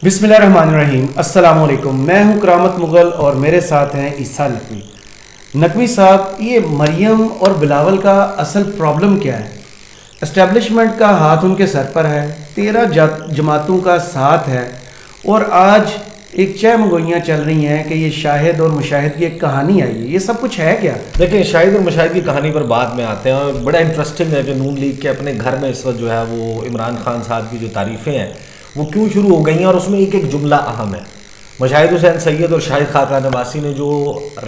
بسم اللہ الرحمن الرحیم. السلام علیکم. میں ہوں کرامت مغل اور میرے ساتھ ہیں عیسیٰ نقوی. نقوی صاحب, یہ مریم اور بلاول کا اصل پرابلم کیا ہے؟ اسٹیبلشمنٹ کا ہاتھ ان کے سر پر ہے, 13 جماعتوں کا ساتھ ہے, اور آج ایک چہمگوئیاں چل رہی ہیں کہ یہ شاہد اور مشاہد کی ایک کہانی آئی ہے. یہ سب کچھ ہے کیا؟ دیکھیں, شاہد اور مشاہد کی کہانی پر بعد میں آتے ہیں, اور بڑا انٹرسٹنگ ہے کہ نون لیگ کے اپنے گھر میں اس وقت جو ہے وہ عمران خان صاحب کی جو تعریفیں ہیں وہ کیوں شروع ہو گئی ہیں, اور اس میں ایک جملہ اہم ہے. مشاہد حسین سید اور شاہد خاقان عباسی نے جو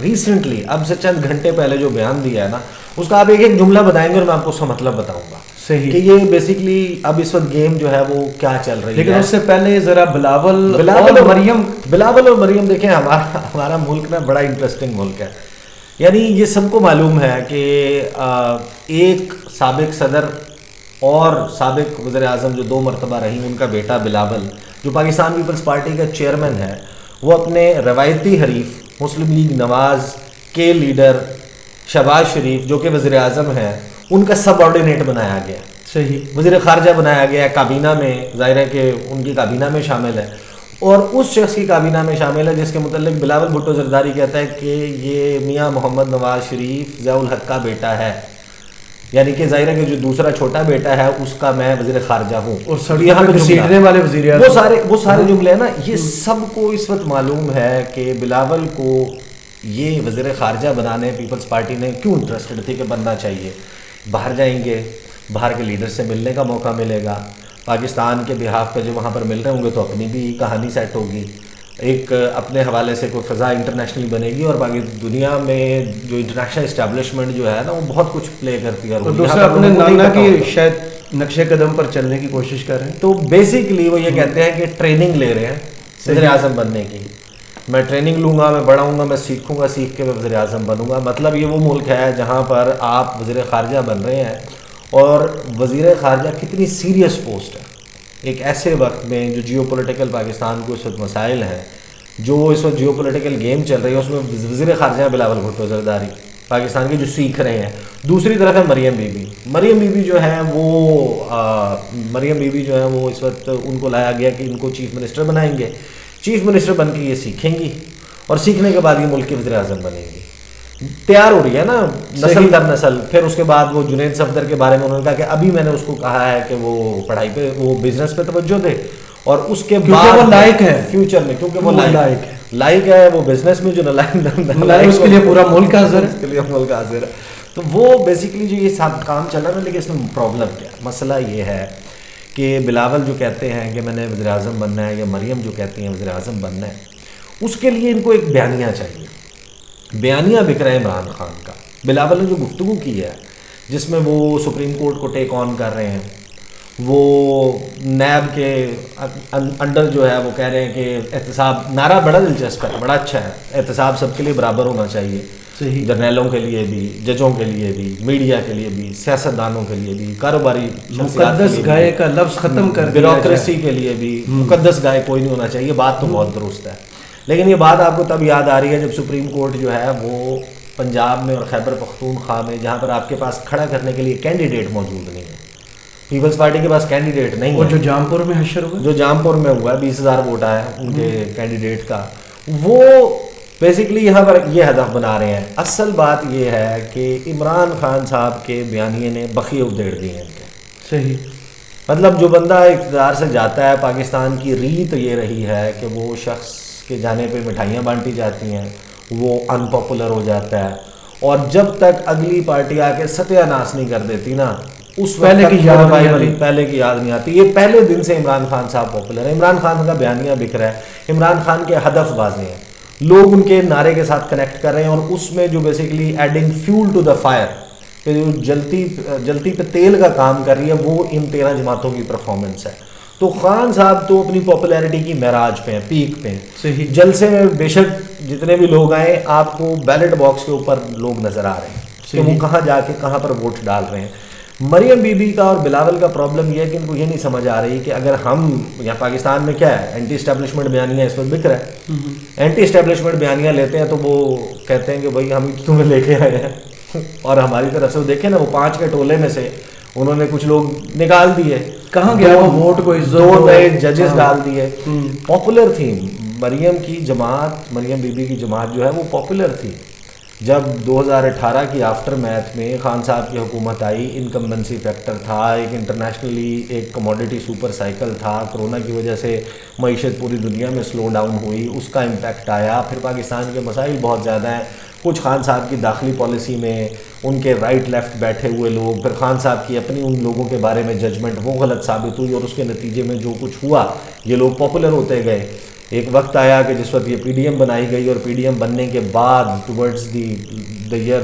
ریسنٹلی اب سے چند گھنٹے پہلے جو بیان دیا ہے نا, اس کا آپ ایک جملہ بتائیں گے اور میں آپ کو اس کا مطلب بتاؤں گا. صحیح. کہ یہ بیسکلی اب اس وقت گیم جو ہے وہ کیا چل رہی ہے. لیکن اس سے پہلے ذرا بلاول اور مریم دیکھیں, ہمارا ملک نا بڑا انٹرسٹنگ ملک ہے. یعنی یہ سب کو معلوم ہے کہ ایک سابق صدر اور سابق وزیر اعظم جو 2 مرتبہ رہی, ان کا بیٹا بلاول جو پاکستان پیپلز پارٹی کا چیئرمین ہے, وہ اپنے روایتی حریف مسلم لیگ نواز کے لیڈر شہباز شریف جو کہ وزیر اعظم ہیں, ان کا سب آرڈینیٹ بنایا گیا. صحیح. وزیر خارجہ بنایا گیا ہے, کابینہ میں ظاہر ہے کہ ان کی کابینہ میں شامل ہے, اور اس شخص کی کابینہ میں شامل ہے جس کے متعلق بلاول بھٹو زرداری کہتا ہے کہ یہ میاں محمد نواز شریف ضیاء الحق کا بیٹا ہے. یعنی کہ ظاہر ہے کہ جو دوسرا چھوٹا بیٹا ہے اس کا میں وزیر خارجہ ہوں, اور یہاں پہ گھسیٹنے والے وزیر وہ سارے جملے ہیں نا. یہ سب کو اس وقت معلوم ہے کہ بلاول کو یہ وزیر خارجہ بنانے پیپلز پارٹی نے کیوں انٹرسٹڈ تھی کہ بننا چاہیے. باہر جائیں گے, باہر کے لیڈر سے ملنے کا موقع ملے گا, پاکستان کے بہاف پہ جو وہاں پر مل رہے ہوں گے تو اپنی بھی کہانی سیٹ ہوگی, ایک اپنے حوالے سے کوئی فضا انٹرنیشنل بنے گی, اور باقی دنیا میں جو انٹرنیشنل اسٹیبلشمنٹ جو ہے نا وہ بہت کچھ پلے کرتی ہے. اور دوسرا اپنے نانا کی شاید نقشے قدم پر چلنے کی کوشش کر رہے ہیں. تو بیسیکلی وہ یہ کہتے ہیں کہ ٹریننگ لے رہے ہیں وزیر اعظم بننے کی. میں ٹریننگ لوں گا, میں بڑھاؤں گا, میں سیکھوں گا, سیکھ کے میں وزیر اعظم بنوں گا. مطلب یہ وہ ملک ہے جہاں پر آپ وزیر خارجہ بن رہے ہیں, اور وزیر خارجہ کتنی سیریس پوسٹ ہے ایک ایسے وقت میں جو جیو پولیٹیکل پاکستان کو اس وقت مسائل ہیں, جو اس وقت جیو پولیٹیکل گیم چل رہی ہے, اس میں وزیر خارجہ بلاول بھٹو زرداری پاکستان کے جو سیکھ رہے ہیں. دوسری طرف ہے مریم بی بی. مریم بی بی جو ہے وہ اس وقت ان کو لایا گیا کہ ان کو چیف منسٹر بنائیں گے. چیف منسٹر بن کے یہ سیکھیں گی, اور سیکھنے کے بعد یہ ملک کے وزیر اعظم بنیں گی. تیار ہو رہی ہے نا نسل در نسل. پھر اس کے بعد وہ جنید صفدر کے بارے میں انہوں نے کہا کہ ابھی میں نے اس کو کہا ہے کہ وہ پڑھائی پہ, وہ بزنس پہ توجہ دے, اور اس کے بعد وہ لائق ہے فیوچر میں, کیونکہ وہ لائق ہے وہ بزنس میں, جو نالائق اس کے لیے پورا ملک حاضر ہے, اس کے لیے ملک حاضر ہے. تو وہ بیسیکلی جو یہ سب کام چل رہا ہے, لیکن اس میں پرابلم کیا ہے, مسئلہ یہ ہے کہ بلاول جو کہتے ہیں کہ میں نے وزیر اعظم بننا ہے, یا مریم جو کہتی ہیں وزیر اعظم بننا ہے, اس کے لیے ان کو ایک بیانیہ چاہیے. بیانیہ بک رہا ہے عمران خان کا. بلاول نے جو گفتگو کی ہے جس میں وہ سپریم کورٹ کو ٹیک آن کر رہے ہیں, وہ نیب کے انڈر جو ہے وہ کہہ رہے ہیں کہ احتساب, نعرہ بڑا دلچسپ ہے, بڑا اچھا ہے, احتساب سب کے لیے برابر ہونا چاہیے. صحیح. جرنیلوں کے لیے بھی, ججوں کے لیے بھی, میڈیا کے لیے بھی, سیاستدانوں کے لیے بھی, کاروباری مقدس گائے کا لفظ ختم کر دیا, بیوروکریسی کے لیے بھی. مقدس گائے کوئی نہیں ہونا چاہیے, بات تو بہت درست ہے. لیکن یہ بات آپ کو تب یاد آ رہی ہے جب سپریم کورٹ جو ہے وہ پنجاب میں اور خیبر پختونخوا میں, جہاں پر آپ کے پاس کھڑا کرنے کے لیے کینڈیڈیٹ موجود نہیں ہے, پیپلز پارٹی کے پاس کینڈیڈیٹ نہیں ہے. جو جامپور میں حشر ہوا, جو جامپور میں ہوا ہے, 20,000 ووٹ آیا ان کے کینڈیڈیٹ کا, وہ بیسیکلی یہاں پر یہ ہدف بنا رہے ہیں. اصل بات یہ ہے کہ عمران خان صاحب کے بیانیے نے بخیے ادھیڑ دی ہیں ان کے. صحیح. مطلب جو بندہ اقتدار سے جاتا ہے, پاکستان کی ریت یہ رہی ہے کہ وہ شخص کے جانے پہ مٹھائیاں بانٹی جاتی ہیں, وہ ان پاپولر ہو جاتا ہے, اور جب تک اگلی پارٹی آ کے ستیہ ناش نہیں کر دیتی نا, اس پہلے کی یاد نہیں آتی. یہ پہلے دن سے عمران خان صاحب پاپولر ہے. عمران خان کا بیانیہ بکھ رہا ہے, عمران خان کے ہدف واضح ہیں, لوگ ان کے نعرے کے ساتھ کنیکٹ کر رہے ہیں, اور اس میں جو basically adding fuel to the fire, کہ جو جلتی پہ تیل کا کام کر رہی ہے, وہ ان 13 جماعتوں کی پرفارمنس ہے. تو خان صاحب تو اپنی پاپولیرٹی کی معراج پہ ہیں, پیک پہ ہیں. صحیح. جلسے میں بے شک جتنے بھی لوگ آئے, آپ کو بیلٹ باکس کے اوپر لوگ نظر آ رہے ہیں کہ وہ کہاں جا کے کہاں پر ووٹ ڈال رہے ہیں. مریم بی بی کا اور بلاول کا پرابلم یہ ہے کہ ان کو یہ نہیں سمجھ آ رہی کہ اگر ہم یہاں پاکستان میں کیا ہے, اینٹی اسٹیبلشمنٹ بیانیہ اس وقت بک رہا ہے, اینٹی اسٹیبلشمنٹ بیانیہ لیتے ہیں تو وہ کہتے ہیں کہ بھائی ہم تمہیں لے کے آئے ہیں, اور ہماری طرف سے وہ دیکھیں نا, وہ 5 کے ٹولے میں سے انہوں نے کچھ لوگ نکال دیے. کہاں گیا وہ ووٹ کو عزت؟ 2 نئے ججز ڈال دیے. پاپولر تھی مریم کی جماعت, مریم بی بی کی جماعت جو ہے وہ پاپولر تھی. جب 2018 کی آفٹر میتھ میں خان صاحب کی حکومت آئی, انکمبنسی فیکٹر تھا, ایک انٹرنیشنلی ایک کموڈیٹی سپر سائیکل تھا, کرونا کی وجہ سے معیشت پوری دنیا میں سلو ڈاؤن ہوئی, اس کا امپیکٹ آیا. پھر پاکستان کے مسائل بہت زیادہ ہیں, کچھ خان صاحب کی داخلی پالیسی میں ان کے رائٹ لیفٹ بیٹھے ہوئے لوگ, پھر خان صاحب کی اپنی ان لوگوں کے بارے میں ججمنٹ وہ غلط ثابت ہوئی, اور اس کے نتیجے میں جو کچھ ہوا یہ لوگ پاپولر ہوتے گئے. ایک وقت آیا کہ جس وقت یہ پی ڈی ایم بنائی گئی, اور پی ڈی ایم بننے کے بعد ٹورڈز دی ایئر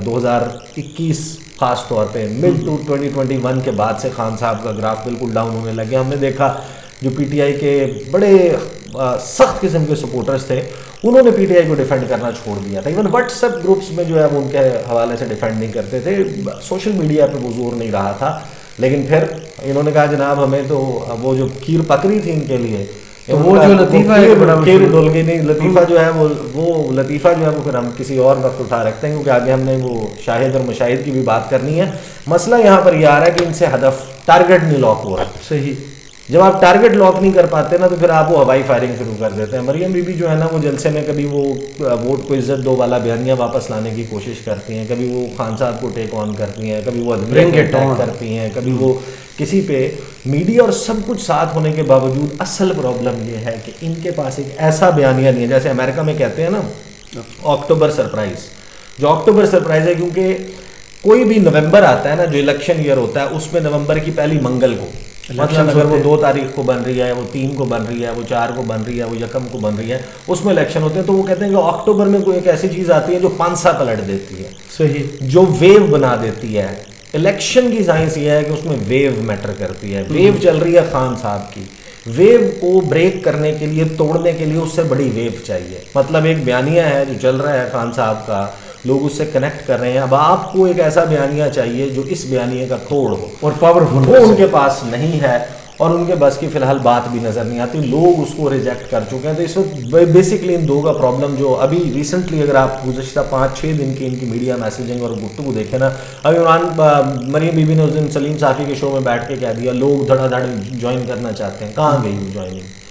2021 خاص طور پہ مڈ ٹو 2021 کے بعد سے خان صاحب کا گراف بالکل ڈاؤن ہونے لگے. ہم نے دیکھا جو پی ٹی آئی کے بڑے سخت قسم کے سپورٹرز تھے, انہوں نے پی ٹی آئی کو ڈیفینڈ کرنا چھوڑ دیا تھا. ایون واٹس ایپ گروپس میں جو ہے وہ ان کے حوالے سے ڈیفینڈ نہیں کرتے تھے, سوشل میڈیا پہ وہ زور نہیں رہا تھا. لیکن پھر انہوں نے کہا جناب ہمیں تو وہ جو کھیر پکری تھی ان کے لیے, وہ جو لطیفہ ہے بڑا ڈول گئی نہیں, لطیفہ جو ہے وہ لطیفہ جو ہے وہ پھر ہم کسی اور وقت اٹھا رکھتے ہیں, کیونکہ آگے ہم نے وہ شاہد اور مشاہد کی بھی بات کرنی ہے. مسئلہ یہاں پر یہ آ رہا ہے کہ ان سے ہدف ٹارگٹ نہیں لاک ہو رہا. صحیح. جب آپ ٹارگٹ لاک نہیں کر پاتے نا تو پھر آپ وہ ہوائی فائرنگ شروع کر دیتے ہیں. مریم بی بی جو ہے نا وہ جلسے میں کبھی وہ ووٹ کو عزت دو والا بیانیہ واپس لانے کی کوشش کرتی ہیں, کبھی وہ خان صاحب کو ٹیک آن کرتی ہیں, کبھی وہ اٹیک کرتی ہیں, کبھی وہ کسی پہ. میڈیا اور سب کچھ ساتھ ہونے کے باوجود اصل پرابلم یہ ہے کہ ان کے پاس ایک ایسا بیانیہ نہیں ہے, جیسے امریکہ میں کہتے ہیں نا اکتوبر سرپرائز. جو اکتوبر سرپرائز ہے کیونکہ کوئی بھی نومبر آتا ہے نا جو الیکشن ایئر ہوتا ہے, اس میں نومبر کی پہلی منگل کو, مطلب اگر وہ 2 تاریخ کو بن رہی ہے, وہ 3 کو بن رہی ہے, وہ 4 کو بن رہی ہے, وہ 1 کو بن رہی ہے, اس میں الیکشن ہوتے ہیں. تو وہ کہتے ہیں کہ اکتوبر میں کوئی ایک ایسی چیز آتی ہے جو پانسا پلٹ دیتی ہے. صحیح. جو ویو بنا دیتی ہے. الیکشن کی سائنس یہ ہے کہ اس میں ویو میٹر کرتی ہے. ویو چل رہی ہے خان صاحب کی, ویو کو بریک کرنے کے لیے, توڑنے کے لیے اس سے بڑی ویو چاہیے. مطلب ایک بیانیہ ہے جو چل رہا ہے خان صاحب کا, لوگ اس سے کنیکٹ کر رہے ہیں. اب آپ کو ایک ایسا بیانیہ چاہیے جو اس بیانیے کا توڑ ہو, اور پاورفل. وہ ان کے پاس نہیں ہے, اور ان کے بس کی فی الحال بات بھی نظر نہیں آتی. لوگ اس کو ریجیکٹ کر چکے ہیں. تو اس وقت بیسکلی ان دو کا پرابلم جو ابھی ریسنٹلی اگر آپ گزشتہ 5-6 دن کی ان کی میڈیا میسیجنگ اور گفتگو دیکھیں نا, ابھی مریم بی بی نے اس دن سلیم صافی کے شو میں بیٹھ کے کہہ دیا لوگ دھڑا دھڑ جوائن کرنا چاہتے ہیں. کہاں گئی وہ جوائننگ؟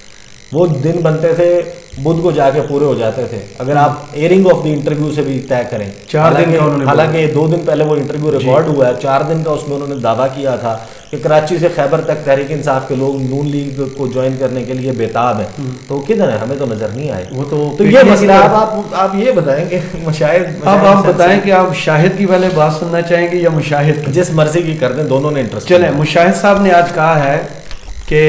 وہ دن بنتے تھے بدھ کو جا کے پورے ہو جاتے تھے. اگر آپ ایئرنگ آف دی انٹرویو سے بھی طے کریں, 4 دن کا, حالانکہ 2 دن پہلے وہ انٹرویو ریکارڈ ہوا ہے, 4 دن کا اس میں انہوں نے دعویٰ کیا تھا کہ کراچی سے خیبر تک تحریک انصاف کے لوگ نون لیگ کو جوائن کرنے کے لیے بےتاب ہیں. تو کدھر ہے؟ ہمیں تو نظر نہیں آئے. وہ تو یہ مسئلہ آپ یہ بتائیں کہ مشاہد, اب آپ بتائیں کہ آپ شاہد کی پہلے بات سننا چاہیں گے یا مشاہد؟ جس مرضی کی کر دیں, دونوں نے انٹرسٹ. چلیں, مشاہد صاحب نے آج کہا ہے کہ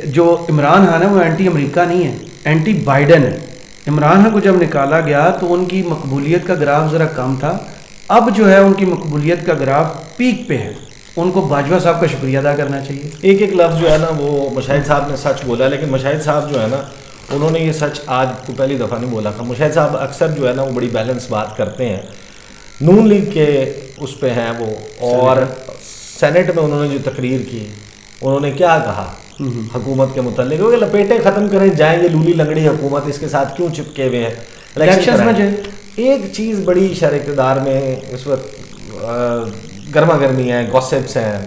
جو عمران خان ہے وہ اینٹی امریکہ نہیں ہے, اینٹی بائیڈن ہے. عمران خان کو جب نکالا گیا تو ان کی مقبولیت کا گراف ذرا کم تھا, اب جو ہے ان کی مقبولیت کا گراف پیک پہ ہے. ان کو باجوہ صاحب کا شکریہ ادا کرنا چاہیے. ایک ایک لفظ جو ہے نا وہ مشاہد صاحب نے سچ بولا, لیکن مشاہد صاحب جو ہے نا انہوں نے یہ سچ آج کو پہلی دفعہ نہیں بولا تھا. مشاہد صاحب اکثر جو ہے نا وہ بڑی بیلنس بات کرتے ہیں. نون لیگ کے اس پہ ہیں وہ, اور سینٹ میں انہوں نے جو تقریر کی انہوں نے کیا کہا حکومت کے متعلق, کیونکہ لپیٹیں ختم کریں جائیں, یہ لولی لنگڑی حکومت اس کے ساتھ کیوں چپکے ہوئے ہیں الیکشن میں جائیں. ایک چیز بڑی شرح اقتدار میں اس وقت گرما گرمی ہے, گوسپس ہیں,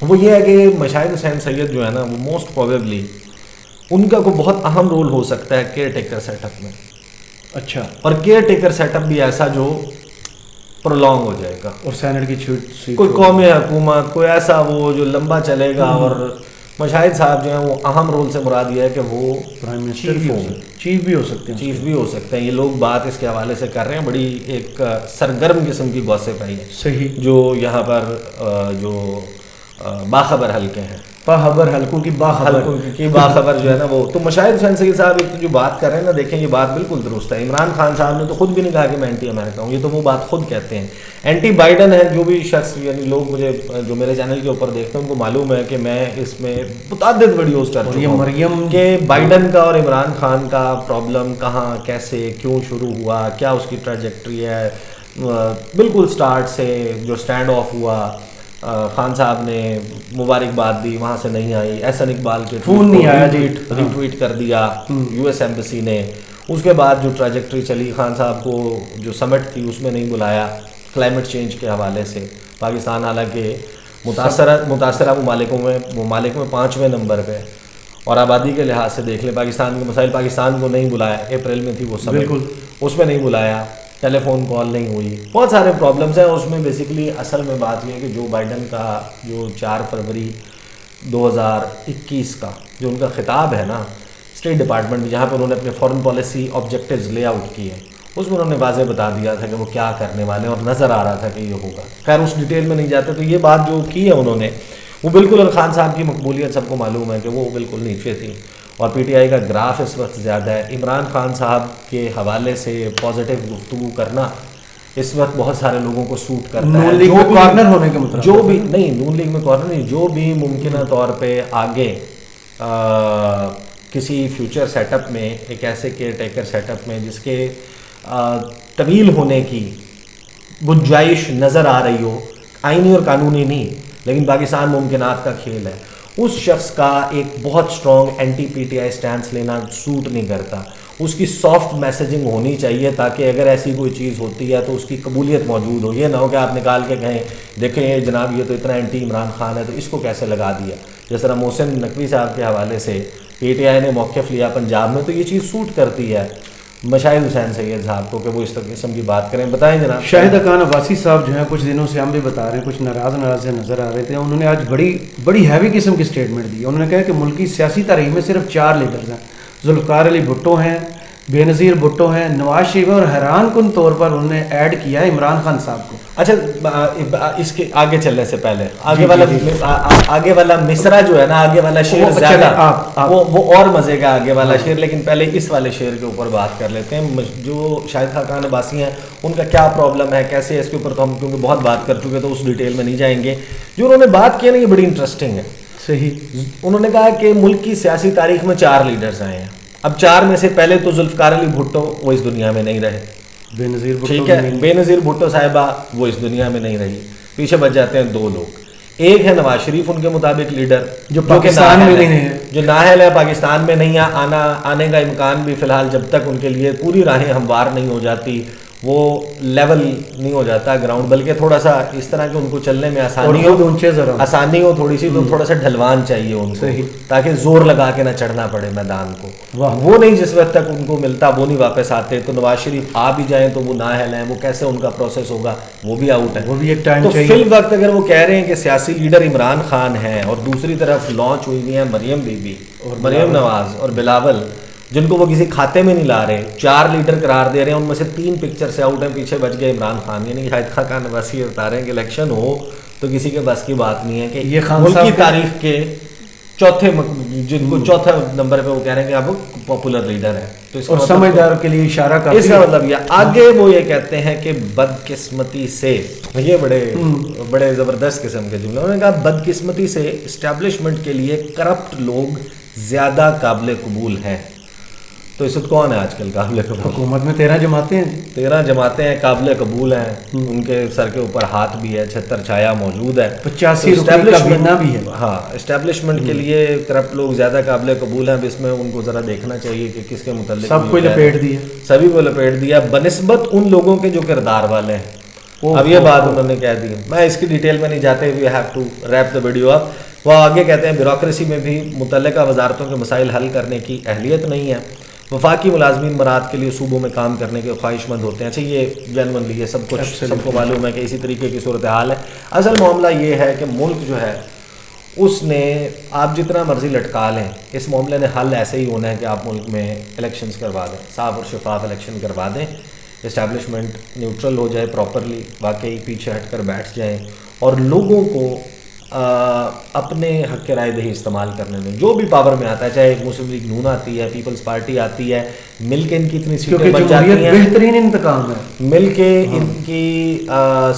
وہ یہ ہے کہ مشاہد حسین سید جو ہے نا وہ موسٹ پروبیبلی ان کا کوئی بہت اہم رول ہو سکتا ہے کیئر ٹیکر سیٹ اپ میں. اچھا. اور کیئر ٹیکر سیٹ اپ بھی ایسا جو پرولونگ ہو جائے گا, اور سینٹ کی چھوٹ کوئی قومی حکومت, کوئی ایسا وہ جو لمبا چلے گا. اور مشاہد صاحب جو ہیں وہ اہم رول سے مراد یہ ہے کہ وہ پرائم منسٹر بھی چیف بھی ہو سکتے ہیں, چیف بھی ہو سکتے ہیں. یہ لوگ بات اس کے حوالے سے کر رہے ہیں, بڑی ایک سرگرم قسم کی گوسپ ہے. صحیح. جو یہاں پر جو باخبر حلقے ہیں, باخبر حلقوں کی باخبر جو ہے نا وہ, تو مشاہد حسین سید صاحب جو بات کر رہے ہیں نا, دیکھیں یہ بات بالکل درست ہے. عمران خان صاحب نے تو خود بھی نہیں کہا کہ میں اینٹی امریکہ ہوں, یہ تو وہ بات خود کہتے ہیں. اینٹی بائیڈن ہے جو بھی شخص, یعنی لوگ مجھے جو میرے چینل کے اوپر دیکھتے ہیں ان کو معلوم ہے کہ میں اس میں متعدد ویڈیوز کر چکا ہوں مریم کہ بائیڈن کا اور عمران خان کا پرابلم کہاں, کیسے, کیوں شروع ہوا, کیا اس کی ٹریجیکٹری ہے. بالکل سٹارٹ سے جو اسٹینڈ آف ہوا, خان صاحب نے مبارکباد دی, وہاں سے نہیں آئی. احسن اقبال کے فون نہیں آیا, ری ٹویٹ کر دیا یو ایس ایمبیسی نے. اس کے بعد جو ٹریجیکٹری چلی, خان صاحب کو جو سمٹ تھی اس میں نہیں بلایا کلائمیٹ چینج کے حوالے سے. پاکستان حالانکہ متاثرہ ممالک میں 5ویں نمبر پہ، اور آبادی کے لحاظ سے دیکھ لیں پاکستان کے مسائل، پاکستان کو نہیں بلایا، اپریل میں تھی وہ سب، بالکل اس میں نہیں بلایا، ٹیلی فون کال نہیں ہوئی، بہت سارے پرابلمس ہیں اس میں۔ بیسیکلی اصل میں بات یہ ہے کہ جو بائیڈن کا جو 4 فروری 2021 کا جو ان کا خطاب ہے نا اسٹیٹ ڈپارٹمنٹ، جہاں پر انہوں نے اپنے foreign policy objectives lay out کیے، اس میں انہوں نے واضح بتا دیا تھا کہ وہ کیا کرنے والے ہیں، اور نظر آ رہا تھا کہ یہ ہوگا۔ خیر اس ڈیٹیل میں نہیں جاتے، تو یہ بات جو کی ہے انہوں نے وہ بالکل، اور خان صاحب کی مقبولیت سب کو معلوم ہے کہ وہ بالکل نیچے تھی، اور پی ٹی آئی کا گراف اس وقت زیادہ ہے۔ عمران خان صاحب کے حوالے سے پازیٹیو گفتگو کرنا اس وقت بہت سارے لوگوں کو سوٹ کرتا ہے، نون لیگ میں کارنر ہونے کے مطلب، جو بھی نہیں نون لیگ میں کارنر نہیں، جو بھی ممکنہ طور پہ آگے کسی فیوچر سیٹ اپ میں، ایک ایسے کیئر ٹیکر سیٹ اپ میں جس کے طویل ہونے کی گنجائش نظر آ رہی ہو، آئینی اور قانونی نہیں، لیکن پاکستان ممکنات کا کھیل ہے، اس شخص کا ایک بہت strong anti P T I stance لینا سوٹ نہیں کرتا۔ اس کی سافٹ میسیجنگ ہونی چاہیے تاکہ اگر ایسی کوئی چیز ہوتی ہے تو اس کی قبولیت موجود ہو، یہ نہ ہو کہ آپ نکال کے کہیں دیکھیں یہ جناب یہ تو اتنا اینٹی عمران خان ہے تو اس کو کیسے لگا دیا۔ جس طرح محسن نقوی صاحب کے حوالے سے پی ٹی آئی نے موقف لیا پنجاب میں، تو یہ چیز سوٹ کرتی ہے مشاہد حسین سید صاحب کو کہ وہ اس قسم کی بات کریں۔ بتائیں جناب۔ شاہد خان عباسی صاحب جو ہیں کچھ دنوں سے ہم بھی بتا رہے ہیں کچھ ناراض سے نظر آ رہے تھے، انہوں نے آج بڑی ہیوی قسم کی سٹیٹمنٹ دی۔ انہوں نے کہا کہ ملک کی سیاسی تاریخ میں صرف 4 لیڈرز ہیں، ذوالفقار علی بھٹو ہیں، بے نظیر بھٹو ہیں، نواز شریف، اور حیران کن طور پر انہوں نے ایڈ کیا ہے عمران خان صاحب کو۔ اچھا اس کے آگے چلنے سے پہلے آگے والا مصرع جو ہے نا، آگے والا شعر زیادہ وہ اور مزے کا آگے والا شعر، لیکن پہلے اس والے شعر کے اوپر بات کر لیتے ہیں۔ جو شاہد خان عباسی ہیں ان کا کیا پرابلم ہے، کیسے اس کے اوپر تو ہم کیونکہ بہت بات کر چکے تو اس ڈیٹیل میں نہیں جائیں گے۔ جو انہوں نے بات کی ہے نا یہ بڑی انٹرسٹنگ ہے۔ صحیح، انہوں نے کہا کہ ملک کی سیاسی تاریخ میں 4 لیڈرز آئے ہیں، اب 4 میں سے پہلے تو ذوالفقار علی بھٹو وہ اس دنیا میں نہیں رہے، بے نظیر بھٹو، ٹھیک ہے، بے نظیر بھٹو صاحبہ وہ اس دنیا میں نہیں رہی، پیچھے بچ جاتے ہیں 2 لوگ۔ ایک ہے نواز شریف ان کے مطابق لیڈر جو پاکستان میں نہیں ہے، جو نااہل ہے، پاکستان میں نہیں آنے کا امکان بھی فی الحال جب تک ان کے لیے پوری راہیں ہموار نہیں ہو جاتی، وہ لیول نہیں ہو جاتا گراؤنڈ، بلکہ تھوڑا سا اس طرح کہ ان کو چلنے میں آسانی ہو تھوڑی سی، تو تھوڑا سا ڈھلوان چاہیے ان کو تاکہ زور لگا کے نہ چڑھنا پڑے میدان کو، وہ نہیں جس وقت تک ان کو ملتا وہ نہیں واپس آتے۔ تو نواز شریف آ بھی جائیں تو وہ نااہل ہیں، وہ کیسے ان کا پروسیس ہوگا، وہ بھی آؤٹ ہے، وہ بھی ایک ٹائم تو چاہیے۔ فی الوقت اگر وہ کہہ رہے ہیں کہ سیاسی لیڈر عمران خان ہیں اور دوسری طرف لانچ ہوئی ہوئی ہیں مریم بی بی اور مریم نواز اور بلاول، جن کو وہ کسی کھاتے میں نہیں لا رہے، 4 لیڈر قرار دے رہے ہیں، ان میں سے 3 پکچر سے آؤٹ ہیں، پیچھے بچ گئے عمران خان۔ یعنی شاہد خان عباسی بتا رہے ہیں کہ الیکشن ہو تو کسی کے بس کی بات نہیں ہے کہ یہ ملک کی تاریخ کے جن کو چوتھے نمبر پہ وہ کہہ رہے ہیں کہ اب وہ پاپولر لیڈر ہے، تو اس اور سمجھدار کے لیے اشارہ کافی اس کا مطلب یہ آگے وہ یہ کہتے ہیں کہ بدقسمتی سے، یہ بڑے زبردست قسم کے جملے، انہوں نے کہا بدقسمتی سے اسٹیبلشمنٹ کے لیے کرپٹ لوگ زیادہ قابل قبول ہیں۔ تو اس وقت کون ہے آج کل قابل قبول؟ حکومت میں 13 جماعتیں ہیں، 13 جماعتیں ہیں قابل قبول ہیں، ان کے سر کے اوپر ہاتھ بھی ہے، چھتر چھایا موجود ہے، 85 روپے کا بینا بھی ہے۔ ہاں، اسٹیبلشمنٹ کے لیے کرپٹ لوگ زیادہ قابل قبول ہیں۔ اب اس میں ان کو ذرا دیکھنا چاہیے کہ کس کے متعلق سب کو لپیٹ دیا، سبھی کو لپیٹ دیا بنسبت ان لوگوں کے جو کردار والے ہیں۔ اب یہ بات انہوں نے کہہ دی، میں اس کی ڈیٹیل میں نہیں جاتے، we have to wrap the video up. وہ آگے کہتے ہیں بیوروکریسی میں بھی متعلقہ وزارتوں کے مسائل حل کرنے کی اہلیت نہیں ہے، وفاقی ملازمین مراد کے لیے صوبوں میں کام کرنے کے خواہش مند ہوتے ہیں۔ اچھا یہ جنرلی یہ سب کو معلوم ہے کہ اسی طریقے کی صورتحال ہے۔ اصل معاملہ یہ ہے کہ ملک جو ہے اس نے آپ جتنا مرضی لٹکا لیں، اس معاملے نے حل ایسے ہی ہونا ہے کہ آپ ملک میں الیکشنز کروا دیں، صاف اور شفاف الیکشن کروا دیں، اسٹیبلشمنٹ نیوٹرل ہو جائے پراپرلی، واقعی پیچھے ہٹ کر بیٹھ جائیں، اور لوگوں کو اپنے حق رائے دہی استعمال کرنے میں جو بھی پاور میں آتا ہے، چاہے مسلم لیگ نون آتی ہے، پیپلز پارٹی آتی ہے، مل کے ان کی اتنی سیٹیں بن جاتی ہیں، بہترین انتقام ہے، مل کے ان کی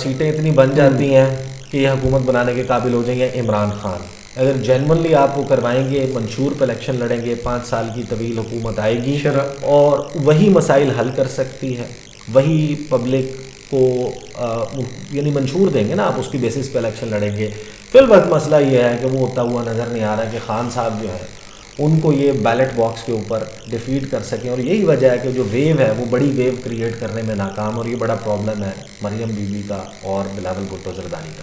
سیٹیں اتنی بن جاتی ہیں کہ یہ حکومت بنانے کے قابل ہو جائیں گے۔ عمران خان اگر جینونلی آپ وہ کروائیں گے، منشور پہ الیکشن لڑیں گے، 5 سال کی طویل حکومت آئے گی اور وہی مسائل حل کر سکتی ہے، وہی پبلک کو یعنی منشور دیں گے نا، آپ اس کی بیسس پہ الیکشن لڑیں گے۔ فی الوقت مسئلہ یہ ہے کہ وہ ہوتا ہوا نظر نہیں آ رہا کہ خان صاحب جو ہے ان کو یہ بیلٹ باکس کے اوپر ڈیفیٹ کر سکیں، اور یہی وجہ ہے کہ جو ویو ہے وہ بڑی ویو کریٹ کرنے میں ناکام، اور یہ بڑا پرابلم ہے مریم بی بی کا اور بلاول بھٹو زرداری کا۔